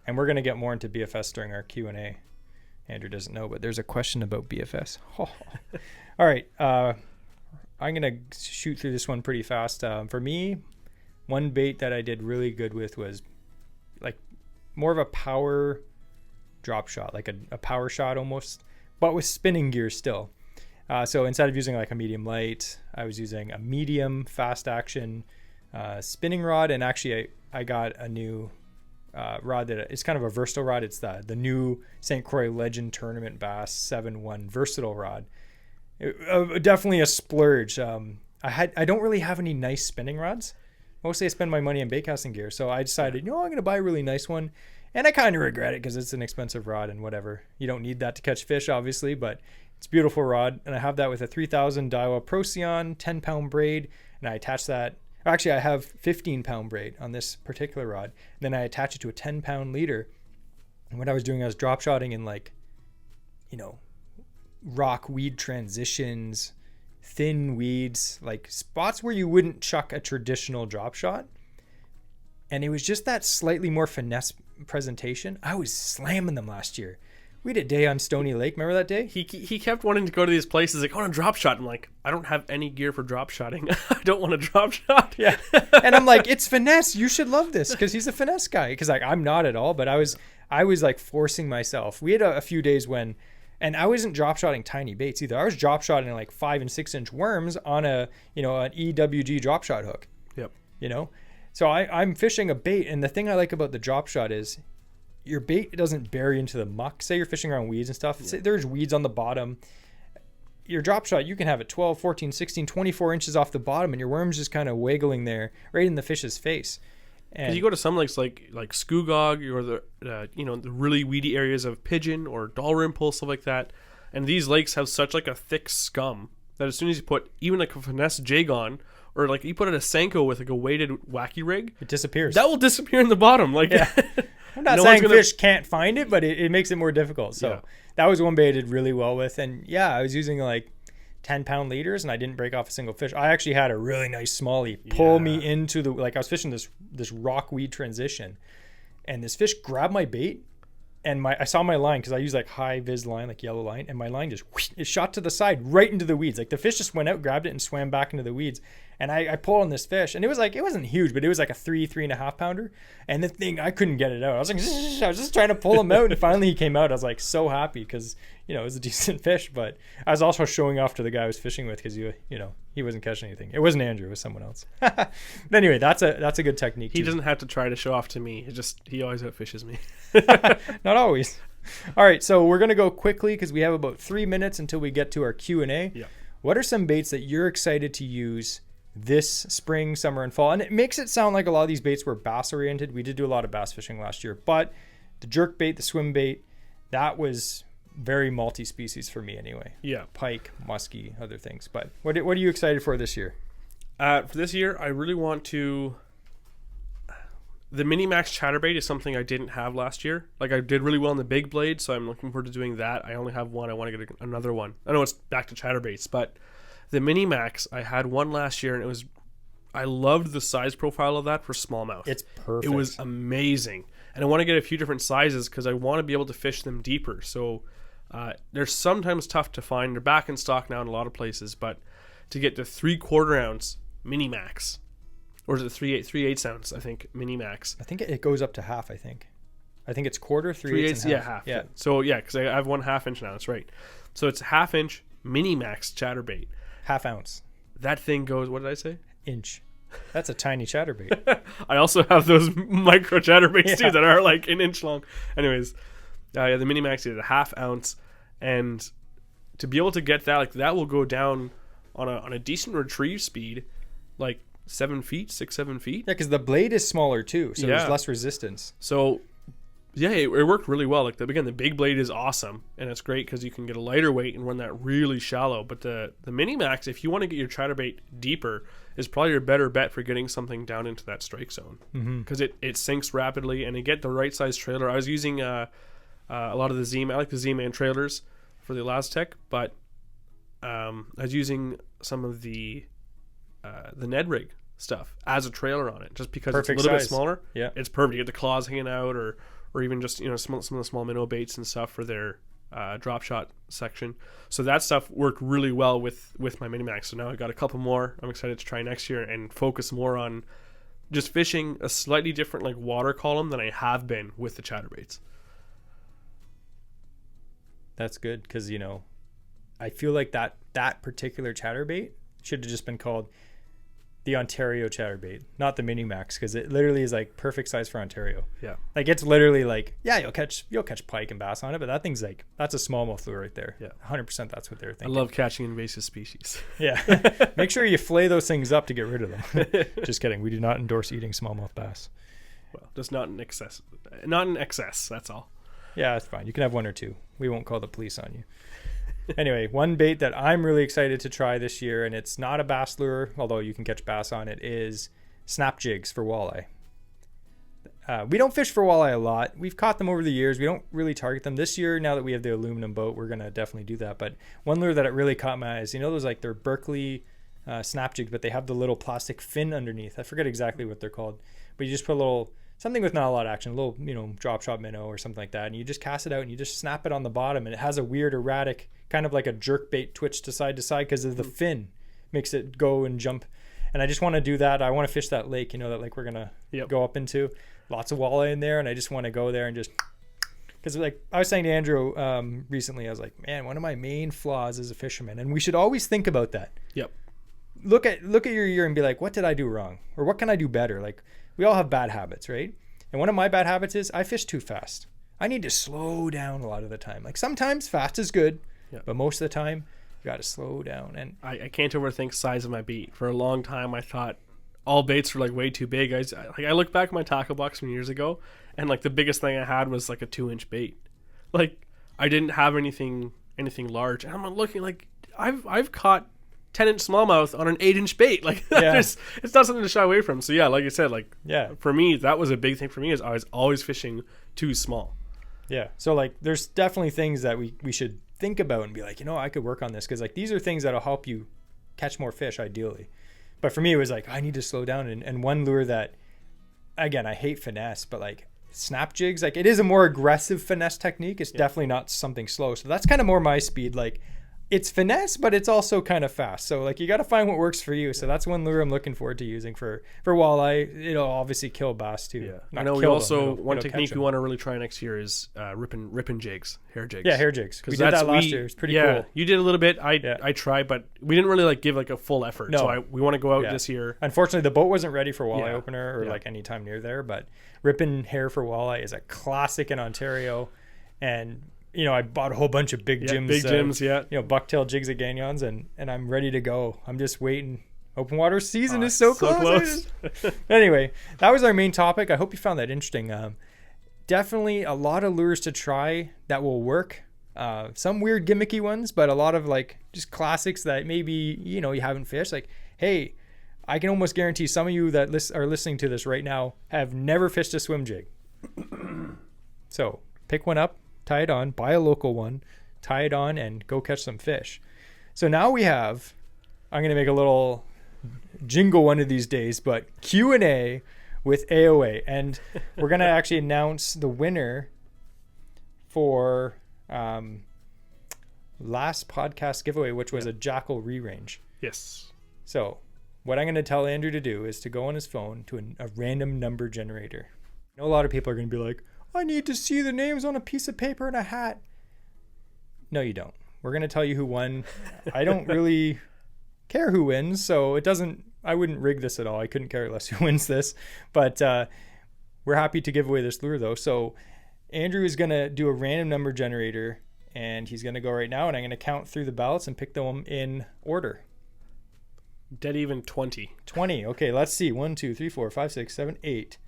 And we're gonna get more into BFS during our Q&A. Andrew doesn't know, but there's a question about BFS. All right, I'm gonna shoot through this one pretty fast. For me, one bait that I did really good with was like more of a power drop shot, like a power shot almost, but with spinning gear still. So instead of using like a medium light, I was using a medium fast action spinning rod. And actually I got a new rod that it's kind of a versatile rod. It's the new St. Croix Legend Tournament Bass 7-1 versatile rod. Definitely a splurge. I don't really have any nice spinning rods. Mostly I spend my money on bait casting gear. So I decided, I'm going to buy a really nice one. And I kind of regret it because it's an expensive rod and whatever. You don't need that to catch fish, obviously, but it's a beautiful rod. And I have that with a 3000 Daiwa Procyon 10-pound braid. And I attach that Actually, I have 15-pound braid on this particular rod. Then I attach it to a 10-pound leader. And what I was doing, I was drop shotting in like, rock weed transitions, thin weeds, like spots where you wouldn't chuck a traditional drop shot. And it was just that slightly more finesse presentation. I was slamming them last year. We had a day on Stony Lake. Remember that day? He kept wanting to go to these places like, I want to drop shot. I'm like, I don't have any gear for drop shotting. I don't want to drop shot. Yeah. And I'm like, it's finesse. You should love this, because he's a finesse guy. Because like I'm not at all, but I was like forcing myself. We had a few days when, and I wasn't drop shotting tiny baits either. I was drop shotting like 5 and 6 inch worms on an EWG drop shot hook. Yep. So I'm fishing a bait, and the thing I like about the drop shot is your bait doesn't bury into the muck. Say you're fishing around weeds and stuff. Say there's weeds on the bottom. Your drop shot, you can have it 12, 14, 16, 24 inches off the bottom, and your worm's just kind of wiggling there right in the fish's face. Because you go to some lakes like Scugog or the really weedy areas of Pigeon or Dalrymple, stuff like that, and these lakes have such like a thick scum that as soon as you put even like a finesse jig on, or like you put it a Senko with like a weighted wacky rig, it disappears. That will disappear in the bottom. Like, yeah. I'm not saying fish can't find it, but it makes it more difficult. So that was one bait I did really well with. And yeah, I was using like 10-pound leaders, and I didn't break off a single fish. I actually had a really nice smallie pull me into the, like I was fishing this rock weed transition, and this fish grabbed my bait, and I saw my line, because I use like high vis line, like yellow line, and my line just it shot to the side right into the weeds. Like the fish just went out, grabbed it, and swam back into the weeds. And I pulled on this fish, and it wasn't huge, but it was like a 3.5 pounder. And the thing, I couldn't get it out. I was like, I was just trying to pull him out, and finally he came out. I was like so happy, because it was a decent fish. But I was also showing off to the guy I was fishing with, because he wasn't catching anything. It wasn't Andrew, it was someone else. But anyway, that's a good technique. He doesn't have to try to show off to me. He always outfishes me. Not always. All right, so we're gonna go quickly, because we have about 3 minutes until we get to our Q&A. Yeah. What are some baits that you're excited to use this spring, summer, and fall? And it makes it sound like a lot of these baits were bass oriented. We did do a lot of bass fishing last year, but the jerk bait, the swim bait, that was very multi-species for me anyway. Yeah. Pike, muskie, other things. But what are you excited for this year? For this year, I really want to... The Mini Max chatterbait is something I didn't have last year. Like, I did really well in the big blade, so I'm looking forward to doing that. I only have one. I want to get another one. I know it's back to chatterbaits, but the Mini Max, I had one last year, and I loved the size profile of that for smallmouth. It's perfect. It was amazing. And I want to get a few different sizes, because I want to be able to fish them deeper. So they're sometimes tough to find. They're back in stock now in a lot of places, but to get the 3/4 ounce Mini Max, or is it 3/8 ounce, I think, Mini Max. I think it goes up to half, I think it's quarter, 3/8, and half. Half. Yeah. So yeah, because I have 1/2 inch now, that's right. So it's 1/2 inch Mini Max chatterbait. 1/2 ounce. That thing goes, what did I say? Inch. That's a tiny chatterbait. I also have those micro chatterbaits too that are like an inch long. Anyways, the Mini Max is 1/2 ounce, and to be able to get that, like that will go down on a decent retrieve speed, like 7 feet, 6-7 feet. Yeah, because the blade is smaller too, so there's less resistance. So yeah, it worked really well. Like the big blade is awesome, and it's great because you can get a lighter weight and run that really shallow. But the Mini Max, if you want to get your chatterbait deeper, is probably your better bet for getting something down into that strike zone, because it sinks rapidly, and you get the right size trailer. I was using a lot of the Z-Man. I like the Z-Man trailers for the Elastec, but I was using some of the Ned rig stuff as a trailer on it, just because it's a little bit smaller. Yeah, it's perfect. You get the claws hanging out, or even just some of the small minnow baits and stuff for their drop shot section. So that stuff worked really well with my Mini Max. So now I got a couple more I'm excited to try next year and focus more on just fishing a slightly different like water column than I have been with the chatterbaits. That's good, because I feel like that particular chatterbait should have just been called the Ontario chatterbait, not the Mini Max, because it literally is like perfect size for Ontario. Yeah, like it's literally like, yeah, you'll catch pike and bass on it, but that thing's like, that's a smallmouth lure right there. Yeah, 100% that's what they're thinking. I love catching invasive species. Yeah. Make sure you flay those things up to get rid of them. Just kidding, we do not endorse eating smallmouth bass. Well, just not in excess, that's all. Yeah, that's fine, you can have one or two. We won't call the police on you. Anyway, one bait that I'm really excited to try this year, and it's not a bass lure, although you can catch bass on it, is snap jigs for walleye. We don't fish for walleye a lot. We've caught them over the years. We don't really target them. This year, now that we have the aluminum boat, we're going to definitely do that. But one lure that it really caught my eyes, those like they're Berkeley snap jigs, but they have the little plastic fin underneath. I forget exactly what they're called. But you just put a little, something with not a lot of action, a little, drop shot minnow or something like that. And you just cast it out and you just snap it on the bottom. And it has a weird erratic, kind of like a jerk bait twitch to side because of the fin. Makes it go and jump. And I just want to do that. I want to fish that lake, that lake we're going to go up into. Lots of walleye in there, and I just want to go there and just, because like I was saying to Andrew recently, I was like, man, one of my main flaws as a fisherman, and we should always think about that. Yep. Look at your year and be like, what did I do wrong, or what can I do better? Like, we all have bad habits, right? And one of my bad habits is I fish too fast. I need to slow down a lot of the time. Like sometimes fast is good, but most of the time you got to slow down. And I can't overthink size of my bait. For a long time, I thought all baits were like way too big. I look back at my tackle box from years ago, and like the biggest thing I had was like a 2-inch bait. Like I didn't have anything large, and I'm looking like I've caught 10-inch smallmouth on an 8-inch bait. Like it's not something to shy away from. So like I said, for me that was a big thing for me, is I was always fishing too small. Yeah. So like there's definitely things that we should think about and be like, I could work on this, because like these are things that'll help you catch more fish ideally. But for me, it was like, I need to slow down. And one lure that, again, I hate finesse, but like snap jigs, like it is a more aggressive finesse technique. It's definitely not something slow. So that's kind of more my speed. Like it's finesse, but it's also kind of fast. So like you got to find what works for you. So that's one lure I'm looking forward to using for walleye. It'll obviously kill bass too. Yeah. I know we also, one technique we want to really try next year is ripping jigs, hair jigs. Yeah, hair jigs. We did that last year. It's pretty cool. You did a little bit. I tried, but we didn't really like give like a full effort. No. So we want to go out this year. Unfortunately, the boat wasn't ready for walleye opener or like any time near there, but ripping hair for walleye is a classic in Ontario. And I bought a whole bunch of big gyms, bucktail jigs at Gagnon's, and I'm ready to go. I'm just waiting. Open water season is so close. Anyway, that was our main topic. I hope you found that interesting. Definitely a lot of lures to try that will work. Some weird gimmicky ones, but a lot of like just classics that maybe, you haven't fished. Like, hey, I can almost guarantee some of you that are listening to this right now have never fished a swim jig. So pick one up, tie it on, buy a local one, tie it on, and go catch some fish. So now we have, I'm going to make a little jingle one of these days, but Q&A with AOA. And we're going to actually announce the winner for last podcast giveaway, which was a Jackal re-range. Yes. So what I'm going to tell Andrew to do is to go on his phone to a random number generator. I know a lot of people are going to be like, I need to see the names on a piece of paper and a hat. No, you don't. We're going to tell you who won. I don't really care who wins, so I wouldn't rig this at all. I couldn't care less who wins this. But we're happy to give away this lure, though. So Andrew is going to do a random number generator, and he's going to go right now, and I'm going to count through the ballots and pick them in order. Dead even 20. 20. Okay, let's see. 1, 2, 3, 4, 5, 6, 7, 8.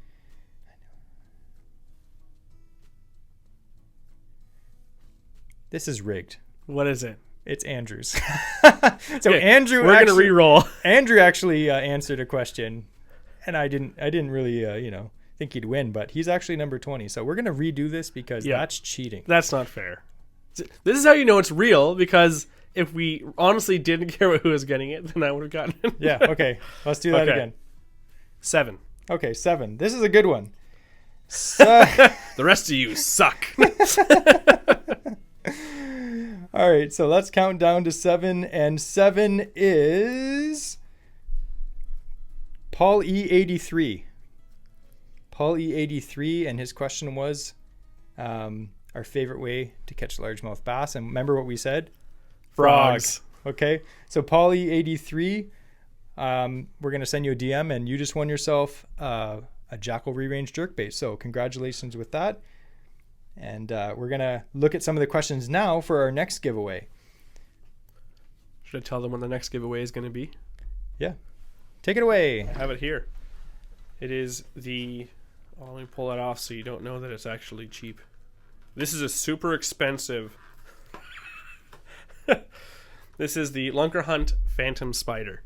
This is rigged. What is it? It's Andrew's. So okay, Andrew, we're gonna re-roll. Andrew actually answered a question, and I didn't really, think he'd win, but he's actually number 20. So we're gonna redo this because that's cheating. That's not fair. This is how you know it's real, because if we honestly didn't care who was getting it, then I would have gotten it. Yeah. Okay. Let's do that again. 7. Okay, 7. This is a good one. The rest of you suck. All right, so let's count down to 7, and 7 is Paul E83. Paul E83, and his question was our favorite way to catch largemouth bass. And remember what we said? Frogs. Okay, so Paul E83, we're going to send you a DM, and you just won yourself a Jackal re-range jerkbait. So congratulations with that. And we're going to look at some of the questions now for our next giveaway. Should I tell them when the next giveaway is going to be? Yeah. Take it away. I have it here. It is the... Oh, let me pull that off so you don't know that it's actually cheap. This is a super expensive... This is the Lunker Hunt Phantom Spider.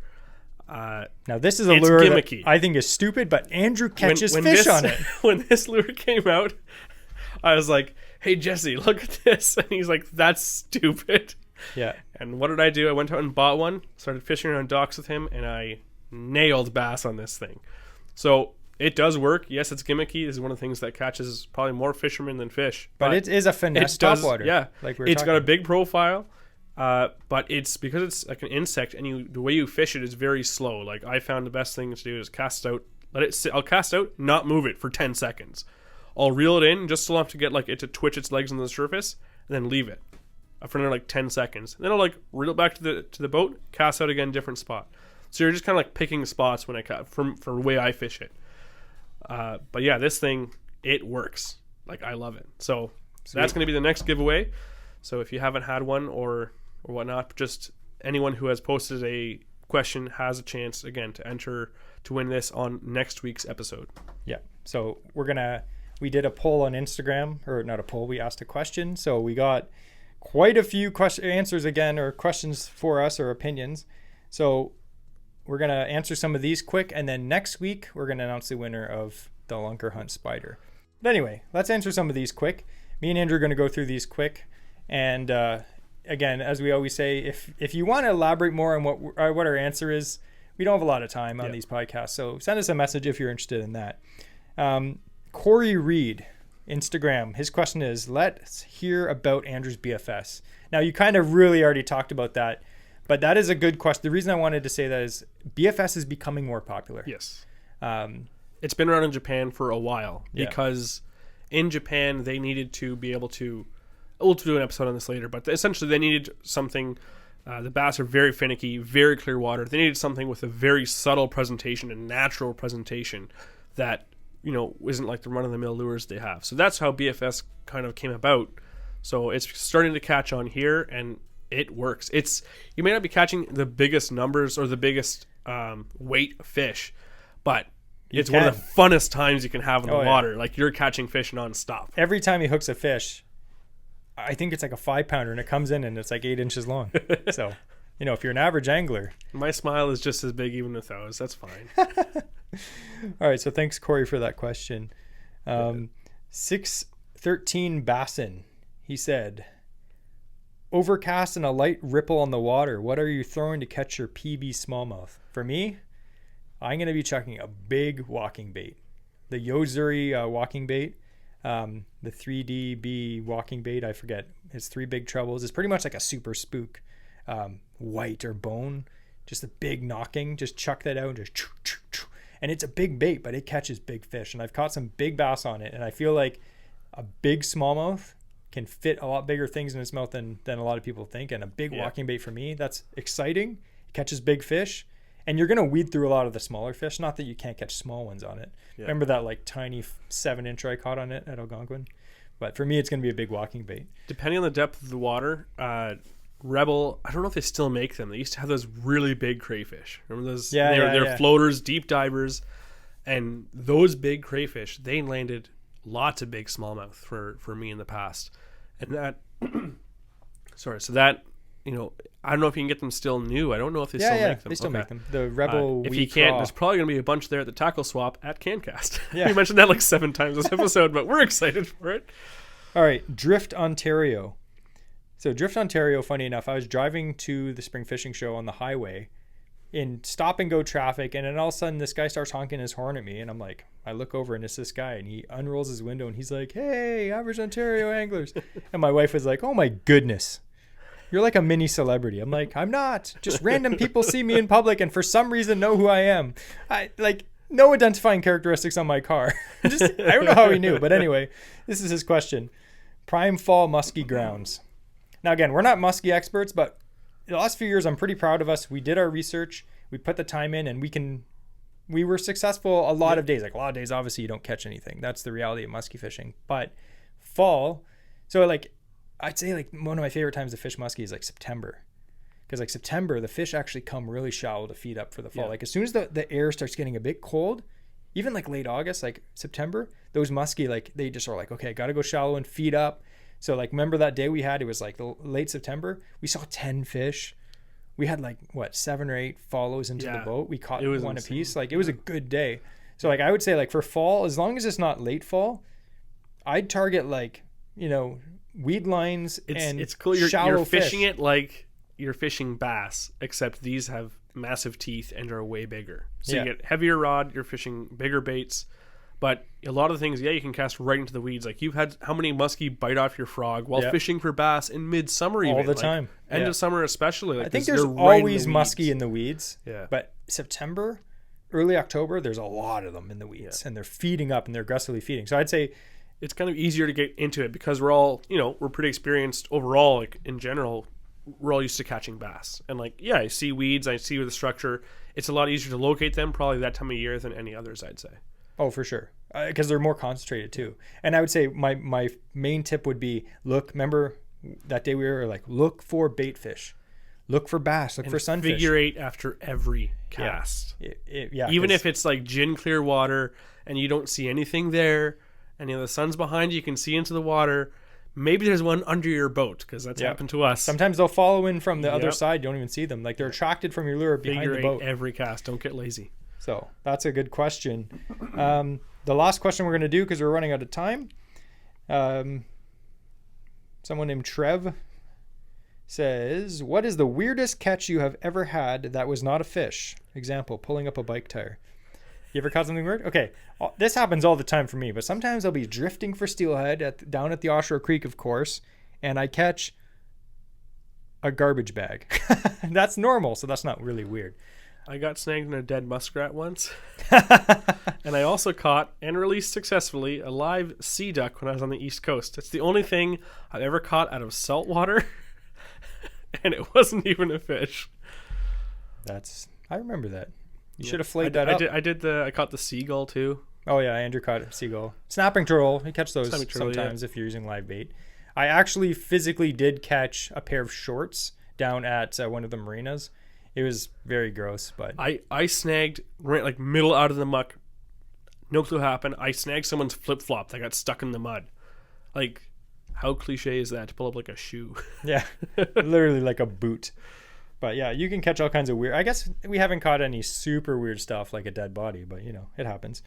Now this is a It's lure gimmicky. that I think is stupid, but Andrew catches fish on it. When this lure came out, I was like, "Hey Jesse, look at this," and he's like, "That's stupid." Yeah. And what did I do? I went out and bought one, started fishing around docks with him, and I nailed bass on this thing. So it does work. Yes, it's gimmicky. This is one of the things that catches probably more fishermen than fish. But it is a finesse topwater. Yeah, like it's got a big profile. But it's because it's like an insect, and the way you fish it is very slow. Like I found the best thing to do is cast out, let it sit. I'll cast out, not move it for 10 seconds. I'll reel it in just enough to get like it to twitch its legs on the surface, and then leave it for another like 10 seconds. And then I'll like reel it back to the boat, cast out again, different spot. So you're just kind of like picking spots when I cast for the way I fish it. But yeah, this thing, it works. Like I love it. So that's going to be the next giveaway. So if you haven't had one or whatnot, just anyone who has posted a question has a chance again to enter to win this on next week's episode. Yeah. So we did a poll on Instagram, or not a poll, we asked a question. So we got quite a few answers again, or questions for us, or opinions. So we're going to answer some of these quick, and then next week we're going to announce the winner of the Lunker Hunt Spider. But anyway, let's answer some of these quick. Me and Andrew are going to go through these quick. And again, as we always say, if you want to elaborate more on what our answer is, we don't have a lot of time on these podcasts. So send us a message if you're interested in that. Corey Reed, Instagram, his question is, let's hear about Andrew's BFS. Now, you kind of really already talked about that, but that is a good question. The reason I wanted to say that is BFS is becoming more popular. Yes. It's been around in Japan for a while because in Japan they needed to be able to, we'll do an episode on this later, but essentially they needed something, the bass are very finicky, very clear water. They needed something with a very subtle presentation and natural presentation that, isn't like the run-of-the-mill lures they have. So that's how BFS kind of came about. So it's starting to catch on here, and it works. You may not be catching the biggest numbers or the biggest weight of fish, but it's one of the funnest times you can have in the water. Yeah. Like you're catching fish nonstop. Every time he hooks a fish, I think it's like a 5-pounder, and it comes in and it's like 8 inches long. So, if you're an average angler. My smile is just as big even with those. That's fine. All right. So thanks, Corey, for that question. 613 Bassin, he said, overcast and a light ripple on the water. What are you throwing to catch your PB smallmouth? For me, I'm going to be chucking a big walking bait. The Yozuri walking bait. The 3DB walking bait, I forget. It's 3 big trebles. It's pretty much like a super spook, white or bone. Just a big knocking. Just chuck that out and just choo, choo, choo. And it's a big bait, but it catches big fish. And I've caught some big bass on it. And I feel like a big smallmouth can fit a lot bigger things in its mouth than a lot of people think. And a big walking bait for me, that's exciting. It catches big fish. And you're going to weed through a lot of the smaller fish. Not that you can't catch small ones on it. Yeah. Remember that like tiny 7-incher I caught on it at Algonquin? But for me, it's going to be a big walking bait. Depending on the depth of the water, Rebel, I don't know if they still make them. They used to have those really big crayfish. Remember those? They're floaters, deep divers. And those big crayfish, they landed lots of big smallmouth for me in the past. And that, I don't know if you can get them still new. I don't know if they still make them. They still make them. The Rebel if you can't, there's probably going to be a bunch there at the tackle swap at CanCast. Yeah. We mentioned that like 7 times this episode, but we're excited for it. All right, Drift Ontario. So Drift Ontario, funny enough, I was driving to the spring fishing show on the highway in stop and go traffic, and then all of a sudden this guy starts honking his horn at me, and I'm like, I look over and it's this guy, and he unrolls his window and he's like, "Hey, average Ontario anglers." And my wife was like, "Oh my goodness. You're like a mini celebrity." I'm like, "I'm not. Just random people see me in public and for some reason know who I am." I like no identifying characteristics on my car. I don't know how he knew. But anyway, this is his question. Prime fall muskie grounds. Now, again, we're not muskie experts, but the last few years, I'm pretty proud of us. We did our research. We put the time in, and we were successful a lot of days. Like a lot of days, obviously, you don't catch anything. That's the reality of muskie fishing. But fall, so like I'd say like one of my favorite times to fish muskie is like September. Because like September, the fish actually come really shallow to feed up for the fall. Yeah. Like as soon as the air starts getting a bit cold, even like late August, like September, those muskie, like they just are like, okay, I got to go shallow and feed up. So like, remember that day we had, it was like the late September, we saw 10 fish. We had like 7 or 8 follows into the boat. We caught one apiece. Like, it was a good day. So like, I would say like for fall, as long as it's not late fall, I'd target like, weed lines and it's cool. shallow You're fishing fish. it like you're fishing bass, except these have massive teeth and are way bigger. So you get heavier rod, you're fishing bigger baits. But a lot of the things, you can cast right into the weeds. Like, you've had how many muskie bite off your frog while fishing for bass in midsummer, even all the time, end of summer especially. Like, I think there's always muskie in the weeds. Yeah, but September, early October, there's a lot of them in the weeds, and they're feeding up and they're aggressively feeding. So I'd say it's kind of easier to get into it because we're all, we're pretty experienced overall. Like, in general, we're all used to catching bass. And like, I see weeds, I see the structure. It's a lot easier to locate them probably that time of year than any others, I'd say. Oh, for sure. Because they're more concentrated too. And I would say my main tip would be, remember that day we were like, look for bait fish, look for bass, look for sunfish. Figure 8 after every cast. Yeah. Even if it's like gin clear water and you don't see anything there, and the sun's behind you, you can see into the water. Maybe there's one under your boat, because that's happened to us. Sometimes they'll follow in from the other side. You don't even see them. Like, they're attracted from your lure behind the boat. Every cast. Don't get lazy. So that's a good question. The last question we're going to do, because we're running out of time. Someone named Trev says, what is the weirdest catch you have ever had that was not a fish? Example, pulling up a bike tire. You ever caught something weird? Okay, this happens all the time for me, but sometimes I'll be drifting for steelhead down at the Oshawa Creek, of course, and I catch a garbage bag. That's normal, so that's not really weird. I got snagged in a dead muskrat once. And I also caught and released successfully a live sea duck when I was on the East Coast. It's the only thing I've ever caught out of salt water, and it wasn't even a fish. I remember that. You should have flayed that up. I caught the seagull too. Oh yeah, Andrew caught a seagull. Snapping turtle. You catch those sometimes if you're using live bait. I actually physically did catch a pair of shorts down at one of the marinas. It was very gross, but I snagged right like middle out of the muck. No clue what happened. I snagged someone's flip flop that got stuck in the mud. Like, how cliche is that to pull up like a shoe? Yeah, literally like a boot. But yeah, you can catch all kinds of weird. I guess we haven't caught any super weird stuff like a dead body, but it happens.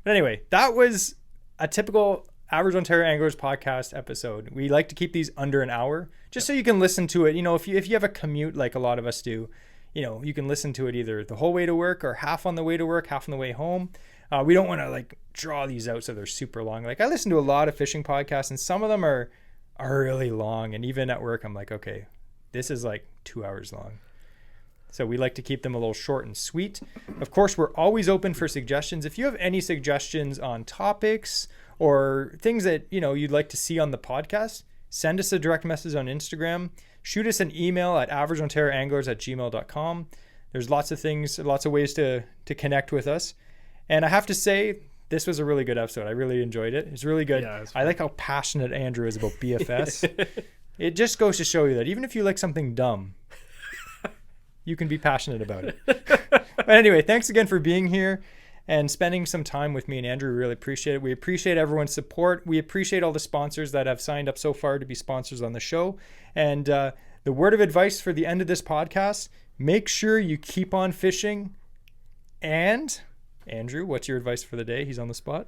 But anyway, that was a typical Average Ontario Anglers podcast episode. We like to keep these under an hour, just so you can listen to it. If you have a commute like a lot of us do, you can listen to it either the whole way to work or half on the way to work, half on the way home. We don't want to like draw these out so they're super long. Like, I listen to a lot of fishing podcasts, and some of them are really long. And even at work, I'm like, okay, this is like 2 hours long. So we like to keep them a little short and sweet. Of course, we're always open for suggestions. If you have any suggestions on topics or things that you'd like to see on the podcast, send us a direct message on Instagram. Shoot us an email at averageontarioanglers@gmail.com. There's lots of things, lots of ways to connect with us. And I have to say, this was a really good episode. I really enjoyed it. It's really good. Yeah, I like how passionate Andrew is about BFS. It just goes to show you that even if you like something dumb, you can be passionate about it. But anyway, thanks again for being here and spending some time with me and Andrew. We really appreciate it. We appreciate everyone's support. We appreciate all the sponsors that have signed up so far to be sponsors on the show. And the word of advice for the end of this podcast, make sure you keep on fishing. And Andrew, what's your advice for the day? He's on the spot.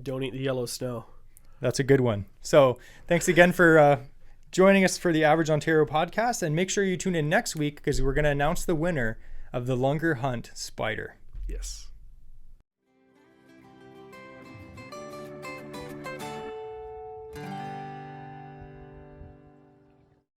Don't eat the yellow snow. That's a good one. So thanks again for joining us for the Average Ontario podcast, and make sure you tune in next week because we're going to announce the winner of the Lunger Hunt Spider. Yes.